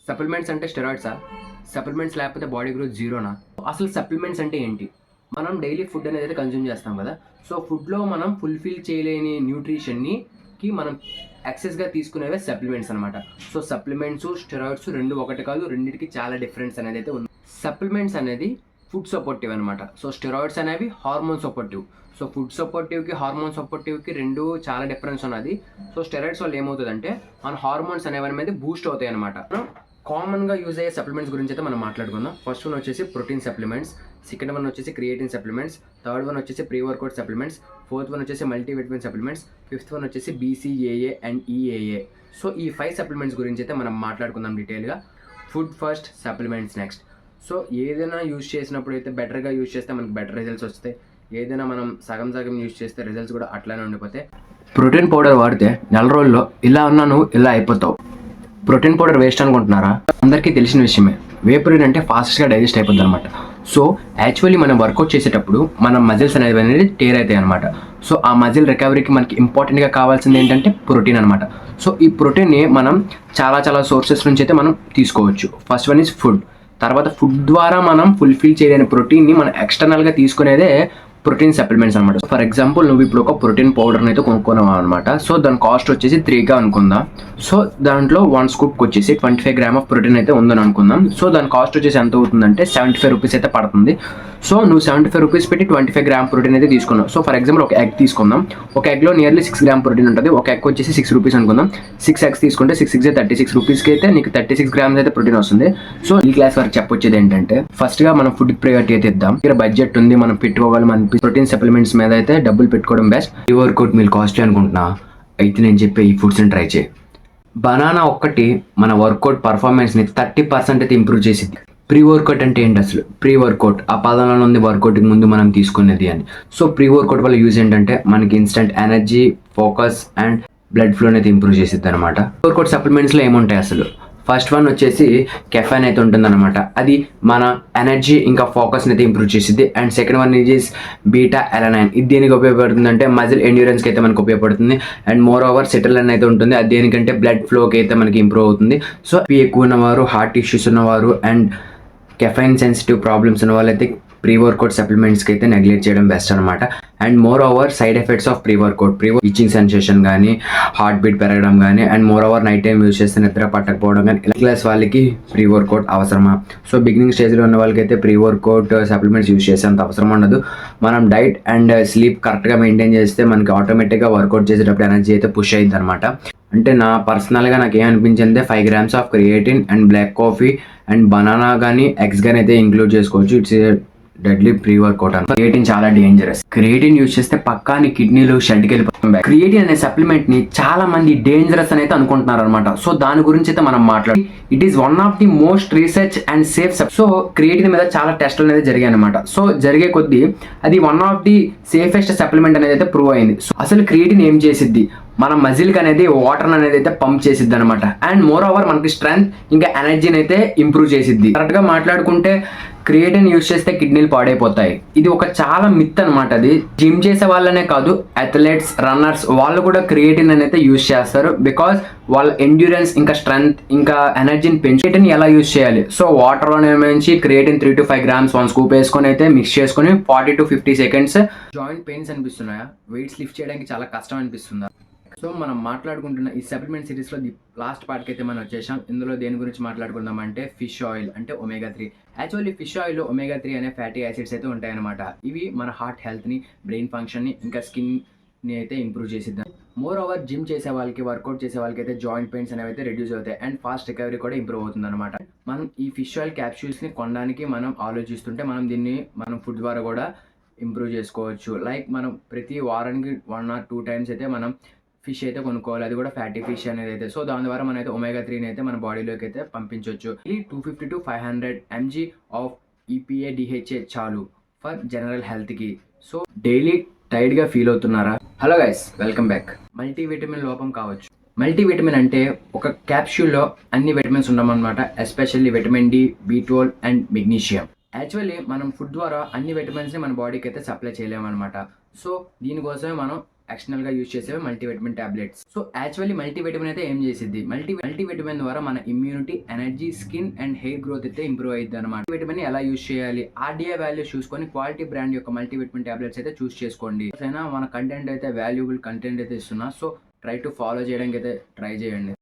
Supplements అంటే స్టెరాయిడ్సా? Supplements లేకపోతే body growth జీరోనా? అసలు సప్లిమెంట్స్ అంటే ఏంటి? మనం డైలీ ఫుడ్ అనేది అయితే కన్జ్యూమ్ చేస్తాం కదా. సో ఫుడ్లో మనం ఫుల్ఫిల్ చేయలేని న్యూట్రిషన్కి మనం ఎక్సెస్గా తీసుకునేవే సప్లిమెంట్స్ అనమాట. సో సప్లిమెంట్స్ స్టెరాయిడ్స్ రెండు ఒకటి కాదు, రెండింటికి చాలా డిఫరెన్స్ అనేది అయితే ఉంది. సప్లిమెంట్స్ అనేది ఫుడ్ సపోర్టివ్ అనమాట. సో స్టెరాయిడ్స్ అనేవి హార్మోన్ సపోర్టివ్. సో ఫుడ్ సపోర్టివ్కి హార్మోన్ సపోర్టివ్కి రెండు చాలా డిఫరెన్స్ ఉన్నది. సో స్టెరాయిడ్స్ వల్ల ఏమవుతుందంటే మన హార్మోన్స్ అనేవి అనేది బూస్ట్ అవుతాయి అనమాట. మనం కామన్గా యూజ్ అయ్యే సప్లిమెంట్స్ గురించి అయితే మనం మాట్లాడుకుందాం. ఫస్ట్ వన్ వచ్చేసి ప్రోటీన్ సప్లిమెంట్స్, సెకండ్ వన్ వచ్చేసి క్రియేటిన్ సప్లిమెంట్స్, థర్డ్ వన్ వచ్చేసి pre workout supplements, fourth one వచ్చేసి మల్టీవిటమిన్ సప్లిమెంట్స్, ఫిఫ్త్ వన్ వచ్చేసి BCAA అండ్ EAA. సో ఈ 5 సప్లిమెంట్స్ గురించి అయితే మనం మాట్లాడుకుందాం డీటెయిల్గా. Food first, supplements next. So ఏదైనా యూజ్ చేసినప్పుడు అయితే బెటర్గా యూజ్ చేస్తే మనకు బెటర్ రిజల్ట్స్ వస్తాయి. ఏదైనా మనం సగం యూజ్ చేస్తే రిజల్ట్స్ కూడా అట్లానే ఉండిపోతాయి. ప్రోటీన్ పౌడర్ వాడితే నెల రోజుల్లో ఇలా ఉన్నా నువ్వు ఇలా అయిపోతావు. ప్రోటీన్ పౌడర్ వేస్ట్ అనుకుంటున్నారా? అందరికీ తెలిసిన విషయమే. వే ప్రోటీన్ అంటే ఫాస్ట్గా డైజెస్ట్ అయిపోద్ది అనమాట. సో యాక్చువల్లీ మనం వర్కౌట్ చేసేటప్పుడు మన మజిల్స్ అనేది టేర్ అవుతాయి అనమాట. సో ఆ మజిల్ రికవరీకి మనకి ఇంపార్టెంట్గా కావాల్సింది ఏంటంటే ప్రోటీన్ అనమాట. సో ఈ ప్రోటీన్ని మనం చాలా సోర్సెస్ నుంచి అయితే మనం తీసుకోవచ్చు. First one is food. తర్వాత ఫుడ్ ద్వారా మనం ఫుల్ఫిల్ చేయలేని ప్రోటీన్ని మనం ఎక్స్టర్నల్గా తీసుకునేదే ప్రోటీన్ సప్లిమెంట్స్ అనమాట. ఫర్ ఎగ్జాంపుల్ నువ్వు ఇప్పుడు ఒక ప్రోటీన్ పౌడర్ని అయితే కొనుక్కున్నావు అనమాట. సో దాని కాస్ట్ వచ్చేసి 3గా అనుకుందాం. సో దాంట్లో 1 స్కూప్కి వచ్చేసి 25 గ్రామ్ ఆఫ్ ప్రోటీన్ అయితే ఉందని అనుకుందాం. సో దాని కాస్ట్ వచ్చేసి ఎంత అవుతుందంటే 75 రూపీస్ అయితే పడుతుంది. సో నువ్వు 75 రూపీస్ పెట్టి 25 గ్రామ్ ప్రోటీన్ అయితే తీసుకున్నావు. సో ఫర్ ఎగ్జాంపుల్ ఒక ఎగ్ తీసుకుందాం. ఒక ఎగ్లో నియర్లీ 6 గ్రామ్ ప్రోటీన్ ఉంటుంది. ఒక ఎగ్ వచ్చేసి 6 రూపీస్ అనుకుందాం. 6 ఎగ్స్ తీసుకుంటే 6 36 రూపీస్కి అయితే నీకు 36 గ్రామ్స్ అయితే ప్రోటీన్ వస్తుంది. సో ఈ క్లాస్ వరకు చెప్పొచ్చేది ఏంటంటే ఫస్ట్గా మనం ఫుడ్ ప్రయారిటీ అయితే ఇద్దాం. ఇక్కడ బడ్జెట్ ఉంది, మనం పెట్టుకోగలం అనిపి ప్రోటీన్ సప్లిమెంట్స్ మీద అయితే డబ్బులు పెట్టుకోవడం బెస్ట్. ఈ వర్కౌట్ మీరు కాస్ట్లీ అనుకుంటున్నా అయితే నేను చెప్పే ఈ ఫుడ్స్ని ట్రై చేయి. బనానా ఒక్కటి మన వర్కౌట్ పర్ఫార్మెన్స్ని 30% అయితే ఇంప్రూవ్ చేసింది. ప్రీ వర్కౌట్ అంటే ఏంటి అసలు? ప్రీ వర్కౌట్ ఆ పదంలో ఉంది వర్కౌట్కి ముందు మనం తీసుకునేది అని. సో ప్రీ వర్కౌట్ వల్ల యూజ్ ఏంటంటే మనకి instant energy, focus and blood ఫ్లోని అయితే ఇంప్రూవ్ చేసిద్ది అనమాట. వర్కౌట్ సప్లిమెంట్స్లో ఏముంటాయి అసలు? ఫస్ట్ వన్ వచ్చేసి కెఫైన్ అయితే ఉంటుందన్నమాట. అది మన ఎనర్జీ ఇంకా ఫోకస్ని అయితే ఇంప్రూవ్ చేసిద్ది. And second one is beta alanine. ఇది దేనికి ఉపయోగపడుతుంది అంటే మజిల్ ఎండ్యూరెన్స్కి అయితే మనకు ఉపయోగపడుతుంది. అండ్ మోర్ ఓవర్ సెటిలైన్ అయితే ఉంటుంది. అది దేనికంటే బ్లడ్ ఫ్లోకి అయితే మనకి ఇంప్రూవ్ అవుతుంది. సో ఎక్కువ ఉన్నవారు, హార్ట్ ఇష్యూస్ ఉన్నవారు అండ్ కెఫైన్ సెన్సిటివ్ ప్రాబ్లమ్స్ ఉన్న వాళ్ళైతే ప్రీ వర్కౌట్ సప్లిమెంట్స్కి అయితే నెగ్లెక్ట్ చేయడం బెస్ట్ అనమాట. And more over side effects of pre workout itching sensation కానీ, హార్ట్ బీట్ పెరగడం కానీ, and more over night time use చేస్తే నిద్ర పట్టకపోవడం కానీ, ఇలా క్లాస్ వాళ్ళకి ప్రీ వర్కౌట్ అవసరమా? సో బిగినింగ్ స్టేజ్లో ఉన్న వాళ్ళకి అయితే ప్రీ వర్కౌట్ సప్లిమెంట్స్ యూజ్ చేసేంత అవసరం ఉండదు. మనం డైట్ అండ్ స్లీప్ కరెక్ట్గా మెయింటైన్ చేస్తే మనకి ఆటోమేటిక్గా వర్కౌట్ చేసేటప్పుడు ఎనర్జీ అయితే పుష్ అయ్యిద్ది అనమాట. అంటే నా పర్సనల్గా నాకు ఏమనిపించింది 5 grams of creatine and black coffee and banana కానీ ఎగ్స్ కానీ అయితే ఇంక్లూడ్ చేసుకోవచ్చు. ఇట్స్ డెడ్లీ ప్రీ వర్కౌట్ అని. క్రియేటిన్ చాలా డేంజరస్. క్రియేటిన్ యూజ్ చేస్తే పక్కా నీ కిడ్నీలు షెడ్కి వెళ్ళిపోతాయి. క్రియేటిన్ అనే సప్లిమెంట్ ని చాలా మంది డేంజరస్ అని అయితే అనుకుంటున్నారు అనమాట. సో దాని గురించి అయితే మనం మాట్లాడి it is one of the most research and safe. So creatine మీద చాలా టెస్టులు అనేది జరిగాయి అనమాట. సో జరిగే కొద్దీ అది one of the safest supplement అనేది అయితే ప్రూవ్ అయింది. సో అసలు క్రియేటిన్ ఏం చేసిద్ది? మన మజిల్కి అనేది వాటర్ అనేది అయితే పంప్ చేసిద్ది అనమాట. అండ్ మోర్ ఓవర్ మనకి స్ట్రెంగ్త్ ఇంకా ఎనర్జీని అయితే ఇంప్రూవ్ చేసిద్ది. కరెక్ట్గా మాట్లాడుకుంటే క్రియేటిన్ యూజ్ చేస్తే కిడ్నీలు పాడైపోతాయి. ఇది ఒక చాలా మిత్ అనమాట. అది జిమ్ చేసే వాళ్ళనే కాదు, అథ్లెట్స్, రన్నర్స్ వాళ్ళు కూడా క్రియేటిన్ అనేది యూజ్ చేస్తారు. బికాస్ వాళ్ళ ఎండ్యూరెన్స్ ఇంకా స్ట్రెంగ్త్ ఇంకా ఎనర్జీని పెంచేటిని ఎలా యూజ్ చేయాలి? సో వాటర్లోనే నుంచి క్రియేటిన్ 3 to 5 గ్రామ్స్ 1 స్కూప్ వేసుకొని అయితే మిక్స్ చేసుకొని 40 to 50 సెకండ్స్. జాయింట్ పెయిన్స్ అనిపిస్తున్నాయా? వెయిట్స్ లిఫ్ట్ చేయడానికి చాలా కష్టం అనిపిస్తుందా? సో మనం మాట్లాడుకుంటున్న ఈ సప్లిమెంట్ సిరీస్లో ది లాస్ట్ పార్ట్కి అయితే మనం వచ్చేసాం. ఇందులో దేని గురించి మాట్లాడుకుందాం అంటే ఫిష్ ఆయిల్ అంటే ఒమేగా 3. యాక్చువల్లీ ఫిష్ ఆయిల్లో ఒమేగా 3 అనే ఫ్యాటీ యాసిడ్స్ అయితే ఉంటాయన్నమాట. ఇవి మన హార్ట్ హెల్త్ని, బ్రెయిన్ ఫంక్షన్ని ఇంకా స్కిన్ని అయితే ఇంప్రూవ్ చేసిద్దాం. మోర్ ఓవర్ జిమ్ చేసే వాళ్ళకి, వర్కౌట్ చేసే వాళ్ళకి అయితే జాయింట్ పెయిన్స్ అనేవి అయితే రెడ్యూస్ అవుతాయి అండ్ ఫాస్ట్ రికవరీ కూడా ఇంప్రూవ్ అవుతుంది అనమాట. మనం ఈ ఫిష్ ఆయిల్ క్యాప్సూల్స్ని కొనడానికి మనం ఆలోచిస్తుంటే మనం ఫుడ్ ద్వారా కూడా ఇంప్రూవ్ చేసుకోవచ్చు. లైక్ మనం ప్రతి వారానికి 1 or 2 టైమ్స్ అయితే మనం ఫిష్ అయితే కొనుక్కోవాలి. అది కూడా ఫ్యాటీ ఫిష్ అనేది అయితే. సో దాని ద్వారా మనం అయితే ఒమేగా 3ని అయితే మన బాడీలోకి అయితే పంపించవచ్చు. ఈ 250 to 500 mg of EPA DHA చాలు ఫర్ జనరల్ హెల్త్కి. సో డైలీ టైర్డ్గా ఫీల్ అవుతున్నారా? Hello guys, welcome back. Multivitamin లోపం కావచ్చు. మల్టీవిటమిన్ అంటే ఒక క్యాప్సూల్లో అన్ని విటమిన్స్ ఉండమన్నమాట. Especially vitamin D, B12 and magnesium. Actually మనం ఫుడ్ ద్వారా అన్ని విటమిన్స్ని మన బాడీకి అయితే సప్లై చేయలేమన్నమాట. సో దీనికోసమే మనం ఎక్స్టర్నల్ గా యూజ్ చేసేవి multivitamin tablets. So actually multivitamin అయితే ఏం చేసిద్ది, మల్టీవిటమిన్ ద్వారా మన immunity, energy, skin and hair growth అయితే ఇంప్రూవ్ అయ్యిద్ది అనమాట. మల్టీవిటమిన్ ఎలా యూజ్ చేయాలి, ఆర్డీఐ వాల్యూస్ చూసుకొని క్వాలిటీ బ్రాండ్ యొక్క మల్టీవిటమిన్ టాబ్లెట్స్ అయితే చూస్ చేసుకోండి. అయినా మన కంటెంట్ అయితే వాల్యూబుల్ కంటెంట్ అయితే ఇస్తున్నా, సో ట్రై టు ఫాలో చేయడానికి అయితే ట్రై చేయండి.